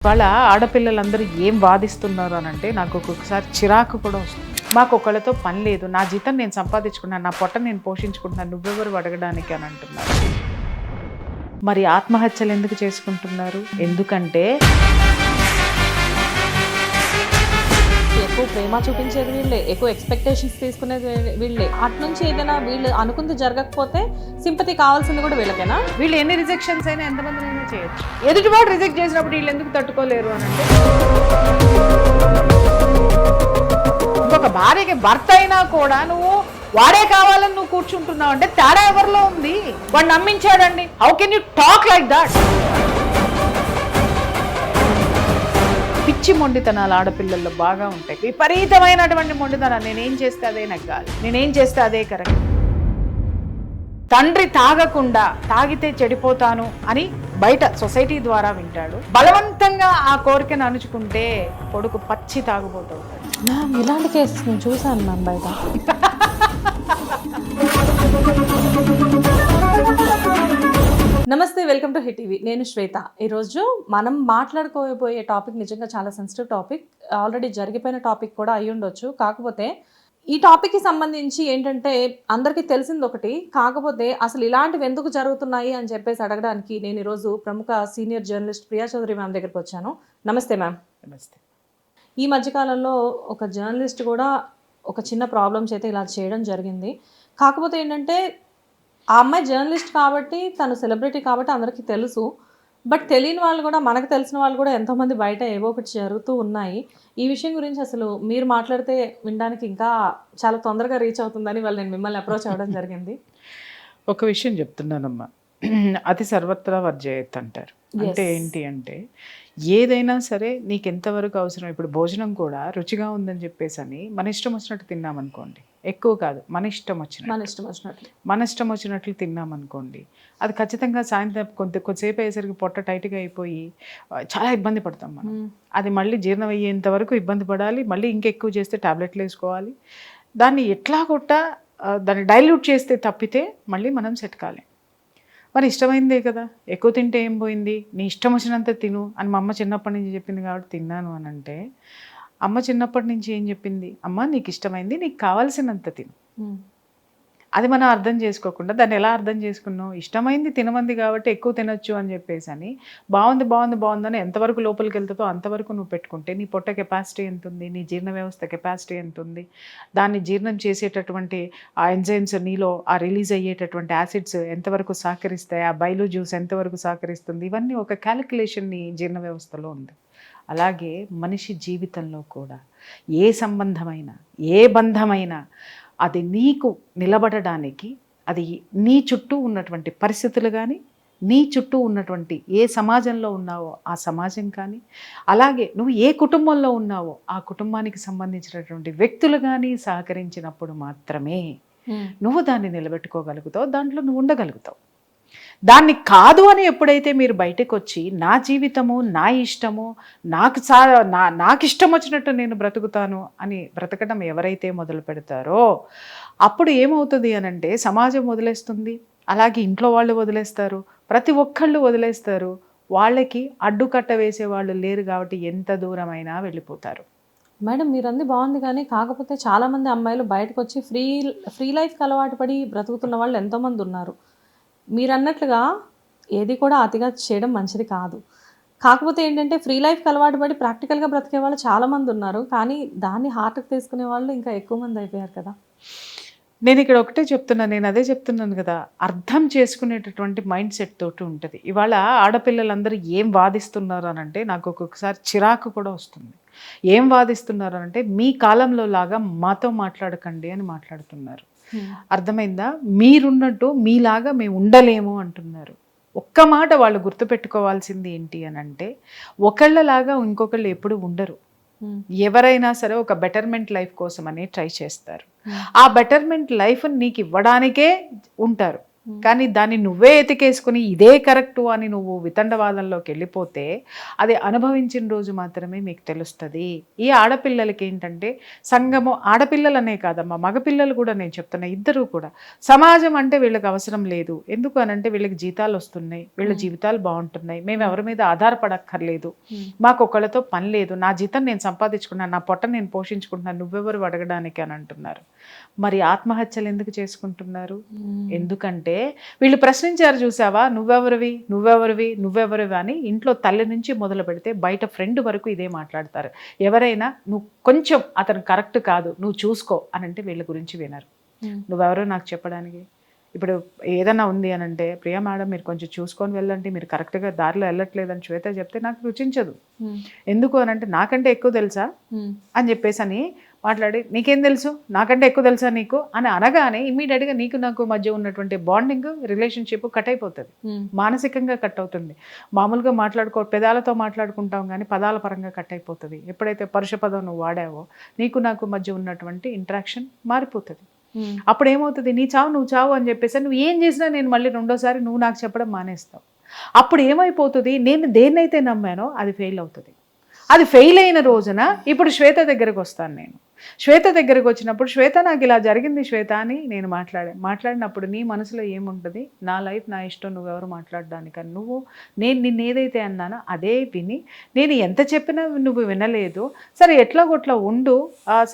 వాళ్ళ ఆడపిల్లలందరూ ఏం వాదిస్తున్నారు అని అంటే నాకు ఒక్కొక్కసారి చిరాకు కూడా వస్తుంది. మాకు ఒకళ్ళతో పని లేదు, నా జీతం నేను సంపాదించుకున్నాను, నా పొట్ట నేను పోషించుకుంటున్నాను, నువ్వెవరు అడగడానికి అని అంటున్నారు. మరి ఆత్మహత్యలు ఎందుకు చేసుకుంటున్నారు? ఎందుకంటే ఎక్కువ ప్రేమ చూపించేది వీళ్ళే, ఎక్కువ ఎక్స్పెక్టేషన్స్ తీసుకునేది వీళ్ళే. అట్నుంచి ఏదైనా వీళ్ళు అనుకుంది జరగకపోతే సింపతి కావాల్సింది కూడా వీళ్ళకేనా? వీళ్ళు ఎన్ని రిజెక్షన్స్ అయినా ఎంతమందినైనా చేయొచ్చు. ఎదుటివాడు రిజెక్ట్ చేసినప్పుడు వీళ్ళు ఎందుకు తట్టుకోలేరు అని అంటే, ఇంకొక భార్యకి భర్త అయినా కూడా నువ్వు వాడే కావాలని నువ్వు కూర్చుంటున్నావు అంటే తేడా ఎవరిలో ఉంది? వాడు నమ్మించాడండి. How can you talk like that? పిచ్చి మొండితనాలు ఆడపిల్లల్లో బాగా ఉంటాయి, విపరీతమైనటువంటి మొండితనాలు. నేనేం చేస్తే అదే నెగ్గాలి, నేనేం చేస్తే అదే కరెక్ట్. తండ్రి తాగకుండా తాగితే చెడిపోతాను అని బయట సొసైటీ ద్వారా వింటాడు. బలవంతంగా ఆ కోరికను అణుచుకుంటే కొడుకు పచ్చి తాగుబోతాడు. మ్యామ్ ఇలాంటి కేసెస్ నేను చూసాను మ్యామ్ బయట. నమస్తే, వెల్కమ్ టు హిట్ టీవీ. నేను శ్వేత. ఈరోజు మనం మాట్లాడుకోబోయే టాపిక్ నిజంగా చాలా సెన్సిటివ్ టాపిక్. ఆల్రెడీ జరిగిపోయిన టాపిక్ కూడా అయి ఉండొచ్చు. కాకపోతే ఈ టాపిక్కి సంబంధించి ఏంటంటే అందరికీ తెలిసింది ఒకటి, కాకపోతే అసలు ఇలాంటివి ఎందుకు జరుగుతున్నాయి అని చెప్పేసి అడగడానికి నేను ఈరోజు ప్రముఖ senior journalist Priya Chaudhary ma'am దగ్గరికి వచ్చాను. నమస్తే మ్యామ్. నమస్తే. ఈ మధ్యకాలంలో ఒక జర్నలిస్ట్ కూడా ఒక చిన్న ప్రాబ్లమ్స్ అయితే ఇలా చేయడం జరిగింది. కాకపోతే ఏంటంటే ఆ అమ్మాయి జర్నలిస్ట్ కాబట్టి, తను సెలబ్రిటీ కాబట్టి అందరికీ తెలుసు. బట్ తెలియని వాళ్ళు కూడా, మనకు తెలిసిన వాళ్ళు కూడా ఎంతోమంది బయట ఏవో ఒకటి జరుగుతూ ఉన్నాయి. ఈ విషయం గురించి అసలు మీరు మాట్లాడితే వినడానికి ఇంకా చాలా తొందరగా రీచ్ అవుతుందని వాళ్ళు నేను మిమ్మల్ని అప్రోచ్ అవ్వడం జరిగింది. ఒక విషయం చెప్తున్నానమ్మా, అది సర్వత్రా వర్జయత్ అంటారు. అంటే ఏంటి అంటే ఏదైనా సరే నీకు ఎంతవరకు అవసరం. ఇప్పుడు భోజనం కూడా రుచిగా ఉందని చెప్పేసి అని మన ఇష్టం వచ్చినట్టు తిన్నామనుకోండి, ఎక్కువ కాదు, మన ఇష్టం వచ్చినట్లు తిన్నామనుకోండి, అది ఖచ్చితంగా సాయంత్రం కొద్దిసేపు అయ్యేసరికి పొట్ట టైట్గా అయిపోయి చాలా ఇబ్బంది పడతాం మనం. అది మళ్ళీ జీర్ణం అయ్యేంత వరకు ఇబ్బంది పడాలి. మళ్ళీ ఇంకెక్కువ చేస్తే టాబ్లెట్లు వేసుకోవాలి. దాన్ని ఎట్లా కొట్టా దాన్ని డైల్యూట్ చేస్తే తప్పితే మళ్ళీ మనం సెట్ కాలేం. మరి ఇష్టమైందే కదా, ఎక్కువ తింటే ఏం పోయింది, నీ ఇష్టం వచ్చినంత తిను అని మా అమ్మ చిన్నప్పటి నుంచి చెప్పింది కాబట్టి తిన్నాను అని అంటే, అమ్మ చిన్నప్పటి నుంచి ఏం చెప్పింది? అమ్మ నీకు ఇష్టమైంది, నీకు కావాల్సినంత తిను. అది మనం అర్థం చేసుకోకుండా దాన్ని ఎలా అర్థం చేసుకున్నావు? ఇష్టమైంది తినమంది కాబట్టి ఎక్కువ తినొచ్చు అని చెప్పేసి అని బాగుందని ఎంతవరకు లోపలికి వెళ్తుందో అంతవరకు నువ్వు పెట్టుకుంటే నీ పొట్ట కెపాసిటీ ఎంత ఉంది, నీ జీర్ణ వ్యవస్థ కెపాసిటీ ఎంత ఉంది, దాన్ని జీర్ణం చేసేటటువంటి ఆ ఎంజైమ్స్ నీలో ఆ రిలీజ్ అయ్యేటటువంటి యాసిడ్స్ ఎంతవరకు సహకరిస్తాయి, ఆ బైలు జ్యూస్ ఎంతవరకు సహకరిస్తుంది, ఇవన్నీ ఒక క్యాలిక్యులేషన్ నీ జీర్ణ వ్యవస్థలో ఉంది. అలాగే మనిషి జీవితంలో కూడా ఏ సంబంధమైనా, ఏ బంధమైనా అది నీకు నిలబడడానికి, అది నీ చుట్టూ ఉన్నటువంటి పరిస్థితులు కానీ, నీ చుట్టూ ఉన్నటువంటి ఏ సమాజంలో ఉన్నావో ఆ సమాజం కానీ, అలాగే నువ్వు ఏ కుటుంబంలో ఉన్నావో ఆ కుటుంబానికి సంబంధించినటువంటి వ్యక్తులు కానీ సహకరించినప్పుడు మాత్రమే నువ్వు దాన్ని నిలబెట్టుకోగలుగుతావు, దాంట్లో నువ్వు ఉండగలుగుతావు. దాన్ని కాదు అని ఎప్పుడైతే మీరు బయటకు వచ్చి నా జీవితము, నా ఇష్టము, నాకు ఇష్టం వచ్చినట్టు నేను బ్రతుకుతాను అని బ్రతకడం ఎవరైతే మొదలు పెడతారో అప్పుడు ఏమవుతుంది అనంటే సమాజం వదిలేస్తుంది, అలాగే ఇంట్లో వాళ్ళు వదిలేస్తారు, ప్రతి ఒక్కళ్ళు వదిలేస్తారు. వాళ్ళకి అడ్డుకట్ట వేసే వాళ్ళు లేరు కాబట్టి ఎంత దూరమైనా వెళ్ళిపోతారు. మేడం మీరు అంది బాగుంది, కానీ కాకపోతే చాలామంది అమ్మాయిలు బయటకు వచ్చి ఫ్రీ లైఫ్కి అలవాటు పడి బ్రతుకుతున్న వాళ్ళు ఎంతోమంది ఉన్నారు. మీరు అన్నట్లుగా ఏది కూడా అతిగా చేయడం మంచిది కాదు. కాకపోతే ఏంటంటే ఫ్రీ లైఫ్కి అలవాటు పడి ప్రాక్టికల్గా బ్రతికే వాళ్ళు చాలామంది ఉన్నారు, కానీ దాన్ని హార్ట్కి తీసుకునే వాళ్ళు ఇంకా ఎక్కువ మంది అయిపోయారు కదా. నేను ఇక్కడ ఒకటే చెప్తున్నాను, నేను అదే చెప్తున్నాను కదా, అర్థం చేసుకునేటటువంటి మైండ్ సెట్ తోటి ఉంటుంది. ఇవాళ ఆడపిల్లలందరూ ఏం వాదిస్తున్నారు అని అంటే నాకు ఒక్కొక్కసారి చిరాకు కూడా వస్తుంది. ఏం వాదిస్తున్నారు అంటే మీ కాలంలో లాగా మాతో మాట్లాడకండి అని మాట్లాడుతున్నారు. అర్థమైందా? మీరున్నట్టు మీలాగా మేము ఉండలేము అంటున్నారు. ఒక్క మాట వాళ్ళు గుర్తుపెట్టుకోవాల్సింది ఏంటి అని అంటే, ఒకళ్ళలాగా ఇంకొకళ్ళు ఎప్పుడు ఉండరు. ఎవరైనా సరే ఒక బెటర్మెంట్ లైఫ్ కోసం అని ట్రై చేస్తారు. ఆ బెటర్మెంట్ లైఫ్ నీకు ఇవ్వడానికే ఉంటారు. కానీ దాన్ని నువ్వే ఎతికేసుకుని ఇదే కరెక్టు అని నువ్వు వితండవాదంలోకి వెళ్ళిపోతే అది అనుభవించిన రోజు మాత్రమే మీకు తెలుస్తుంది. ఈ ఆడపిల్లలకి ఏంటంటే సంఘము, ఆడపిల్లలనే కాదమ్మా మగపిల్లలు కూడా నేను చెప్తున్నా, ఇద్దరు కూడా సమాజం అంటే వీళ్ళకి అవసరం లేదు. ఎందుకు అనంటే వీళ్ళకి జీతాలు వస్తున్నాయి, వీళ్ళ జీవితాలు బాగుంటున్నాయి, మేము ఎవరి మీద ఆధారపడక్కర్లేదు, మాకు ఒకళ్ళతో పని లేదు, నా జీతం నేను సంపాదించుకున్నాను, నా పొట్ట నేను పోషించుకుంటున్నాను, నువ్వెవరు అడగడానికి అని అంటున్నారు. మరి ఆత్మహత్యలు ఎందుకు చేసుకుంటున్నారు? ఎందుకంటే వీళ్ళు ప్రశ్నించారు చూసావా, నువ్వెవరివి నువ్వెవరివి నువ్వెవరివి అని. ఇంట్లో తల్లి నుంచి మొదలు పెడితే బయట ఫ్రెండ్ వరకు ఇదే మాట్లాడతారు. ఎవరైనా నువ్వు కొంచెం అతను కరెక్ట్ కాదు నువ్వు చూసుకో అని అంటే వీళ్ళ గురించి వినరు. నువ్వెవరో నాకు చెప్పడానికి. ఇప్పుడు ఏదైనా ఉంది అని అంటే, ప్రియా మేడం మీరు కొంచెం చూసుకొని వెళ్ళండి, మీరు కరెక్ట్గా దారిలో వెళ్ళట్లేదని శ్వేత చెప్తే నాకు రుచించదు. ఎందుకు అని అంటే నాకంటే ఎక్కువ తెలుసా అని చెప్పేసి అని మాట్లాడి, నీకేం తెలుసు నాకంటే ఎక్కువ తెలుసా నీకు అని అనగానే ఇమ్మీడియట్గా నీకు నాకు మధ్య ఉన్నటువంటి బాండింగ్ రిలేషన్షిప్ కట్ అయిపోతుంది, మానసికంగా కట్ అవుతుంది. మామూలుగా పెదాలతో మాట్లాడుకుంటాం కానీ పదాల పరంగా కట్ అయిపోతుంది. ఎప్పుడైతే పరుష పదం నువ్వు వాడావో నీకు నాకు మధ్య ఉన్నటువంటి ఇంటరాక్షన్ మారిపోతుంది. అప్పుడు ఏమవుతుంది, నీ చావు నువ్వు చావు అని చెప్పేసి నువ్వు ఏం చేసినా నేను మళ్ళీ రెండోసారి నువ్వు నాకు చెప్పడం మానేస్తావు. అప్పుడు ఏమైపోతుంది, నేను దేన్నైతే నమ్మానో అది ఫెయిల్ అవుతుంది. అది ఫెయిల్ అయిన రోజున ఇప్పుడు శ్వేత దగ్గరకు వస్తాను. నేను శ్వేత దగ్గరకు వచ్చినప్పుడు, శ్వేత నాకు ఇలా జరిగింది శ్వేత అని నేను మాట్లాడినప్పుడు నీ మనసులో ఏముంటుంది, నా లైఫ్ నా ఇష్టం, నువ్వెవరు మాట్లాడడానికని. నేను నిన్ను ఏదైతే అన్నానో అదే విని, నేను ఎంత చెప్పినా నువ్వు వినలేదు, సరే ఎట్లా కొట్లా ఉండు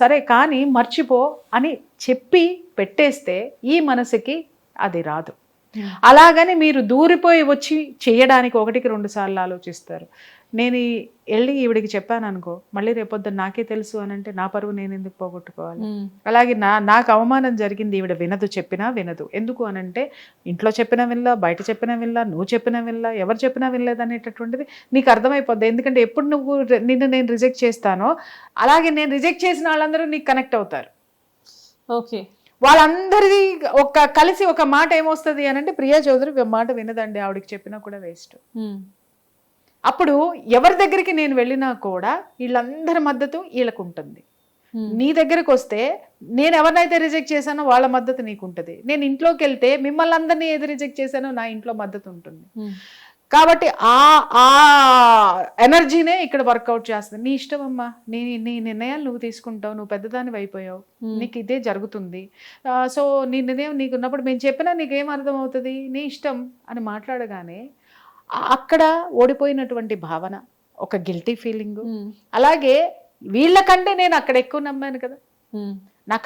సరే కానీ మర్చిపో అని చెప్పి పెట్టేస్తే ఈ మనసుకి అది రాదు. అలాగని మీరు దూరిపోయి వచ్చి చేయడానికి 1కి 2 సార్లు ఆలోచిస్తారు. నేను వెళ్ళి ఈవిడికి చెప్పాను అనుకో, మళ్ళీ రేపొద్దున నాకే తెలుసు అని అంటే నా పరువు నేను ఎందుకు పోగొట్టుకోవాలి? అలాగే నాకు అవమానం జరిగింది, ఈవిడ చెప్పినా వినదు. ఎందుకు అనంటే ఇంట్లో చెప్పినా వినలా, బయట చెప్పినా వినలా, నువ్వు చెప్పినా వినలా, ఎవరు చెప్పినా వినలేదు అనేటటువంటిది నీకు అర్థమైపోద్ది. ఎందుకంటే ఎప్పుడు నిన్ను నేను రిజెక్ట్ చేస్తానో అలాగే నేను రిజెక్ట్ చేసిన వాళ్ళందరూ నీకు కనెక్ట్ అవుతారు. ఓకే, వాళ్ళందరిది కలిసి ఒక మాట ఏమొస్తుంది అని అంటే, ప్రియా చౌదరి మాట వినదండి, ఆవిడకి చెప్పినా కూడా వేస్ట్. అప్పుడు ఎవరి దగ్గరికి నేను వెళ్ళినా కూడా వీళ్ళందరి మద్దతు వీళ్ళకు ఉంటుంది. నీ దగ్గరకు వస్తే నేను ఎవరినైతే రిజెక్ట్ చేశానో వాళ్ళ మద్దతు నీకు ఉంటుంది. నేను ఇంట్లోకి వెళ్తే మిమ్మల్ని అందరినీ ఏది రిజెక్ట్ చేశానో నా ఇంట్లో మద్దతు ఉంటుంది. కాబట్టి ఆ ఎనర్జీనే ఇక్కడ వర్కౌట్ చేస్తుంది. నీ ఇష్టం అమ్మా, నీ నిర్ణయాలు నువ్వు తీసుకుంటావు, నువ్వు పెద్దదానివి అయిపోయావు, నీకు ఇదే జరుగుతుంది. సో నీ నిర్ణయం నీకున్నప్పుడు మేము చెప్పినా నీకేం అర్థం అవుతుంది, నీ ఇష్టం అని మాట్లాడగానే అక్కడ ఓడిపోయినటువంటి భావన, ఒక గిల్టీ ఫీలింగ్. అలాగే వీళ్ళకంటే నేను అక్కడ ఎక్కువ నమ్మాను కదా, నా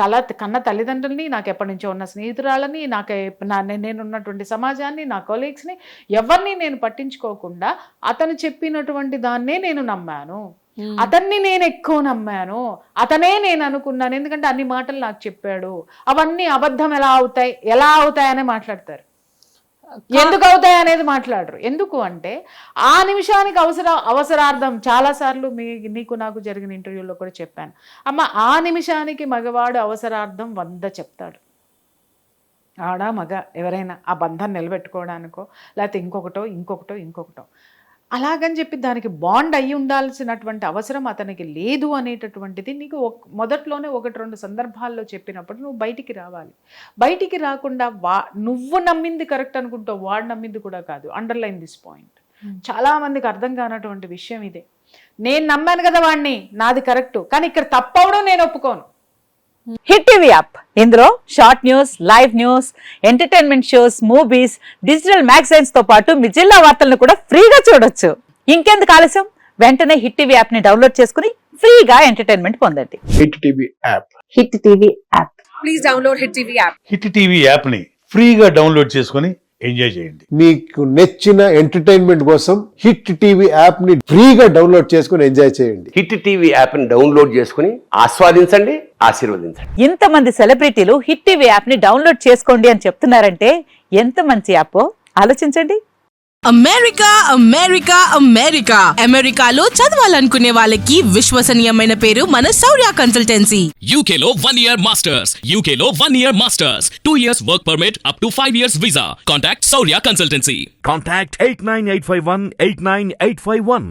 కన్న తల్లిదండ్రుల్ని, నాకు ఎప్పటి నుంచో ఉన్న స్నేహితురాలని, నేనున్నటువంటి సమాజాన్ని, నా కొలీగ్స్ని, ఎవరిని నేను పట్టించుకోకుండా అతను చెప్పినటువంటి దాన్నే నేను నమ్మాను, అతన్ని నేను ఎక్కువ నమ్మాను, అతనే నేను అనుకున్నాను. ఎందుకంటే అన్ని మాటలు నాకు చెప్పాడు, అవన్నీ అబద్ధం ఎలా అవుతాయనే మాట్లాడతారు. ఎందుకు అవుతాయి అనేది మాట్లాడరు. ఎందుకు అంటే ఆ నిమిషానికి అవసరార్థం. చాలాసార్లు నీకు నాకు జరిగిన ఇంటర్వ్యూలో కూడా చెప్పాను, అమ్మ ఆ నిమిషానికి మగవాడు అవసరార్థం 100 చెప్తాడు. ఆడ మగ ఎవరైనా ఆ బంధాన్ని నిలబెట్టుకోవడానికో లేకపోతే ఇంకొకటో అలాగని చెప్పి దానికి బాండ్ అయ్యి ఉండాల్సినటువంటి అవసరం అతనికి లేదు అనేటటువంటిది నీకు మొదట్లోనే 1-2 సందర్భాల్లో చెప్పినప్పుడు నువ్వు బయటికి రావాలి. బయటికి రాకుండా నువ్వు నమ్మింది కరెక్ట్ అనుకుంటావు, వాడు నమ్మింది కూడా కాదు. Underline this point. చాలా మందికి అర్థం కానటువంటి విషయం ఇదే. నేను నమ్మాను కదా వాడిని, నాది కరెక్ట్, కానీ ఇక్కడ తప్పవడం నేను ఒప్పుకోను. హిట్ టీవీ యాప్, ఇందులో short news, live news, entertainment shows, movies, digital magazines తో పాటు మీ జిల్లా వార్తలను కూడా ఫ్రీగా చూడొచ్చు. ఇంకెందుకు ఆలస్యం, వెంటనే హిట్ టీవీ యాప్ ని డౌన్లోడ్ చేసుకుని ఫ్రీగా ఎంటర్టైన్మెంట్ పొందండి. Hit TV app, hit TV app, please download hit TV app. Hit TV app ని ఫ్రీగా డౌన్లోడ్ చేసుకుని ఎంజాయ్ చేయండి. మీకు నచ్చిన ఎంటర్టైన్మెంట్ కోసం హిట్ టీవీ యాప్ ని ఫ్రీగా డౌన్లోడ్ చేసుకుని ఎంజాయ్ చేయండి. హిట్ టీవీ యాప్ ని డౌన్లోడ్ చేసుకుని ఆస్వాదించండి, ఆశీర్వదించండి. ఇంతమంది సెలబ్రిటీలు హిట్ టీవీ యాప్ ని డౌన్లోడ్ చేసుకోండి అని చెప్తున్నారంటే ఎంత మంచి యాప్ ఆలోచించండి. అమెరికాలో చదవాలనుకునే వాళ్ళకి విశ్వసనీయమైన పేరు మన శౌర్య కన్సల్టెన్సీ. UK లో 1 year masters, UK లో 1 year masters, 2 years work permit up to 5 years visa. Contact Saurya Consultancy. Contact 89851 89851.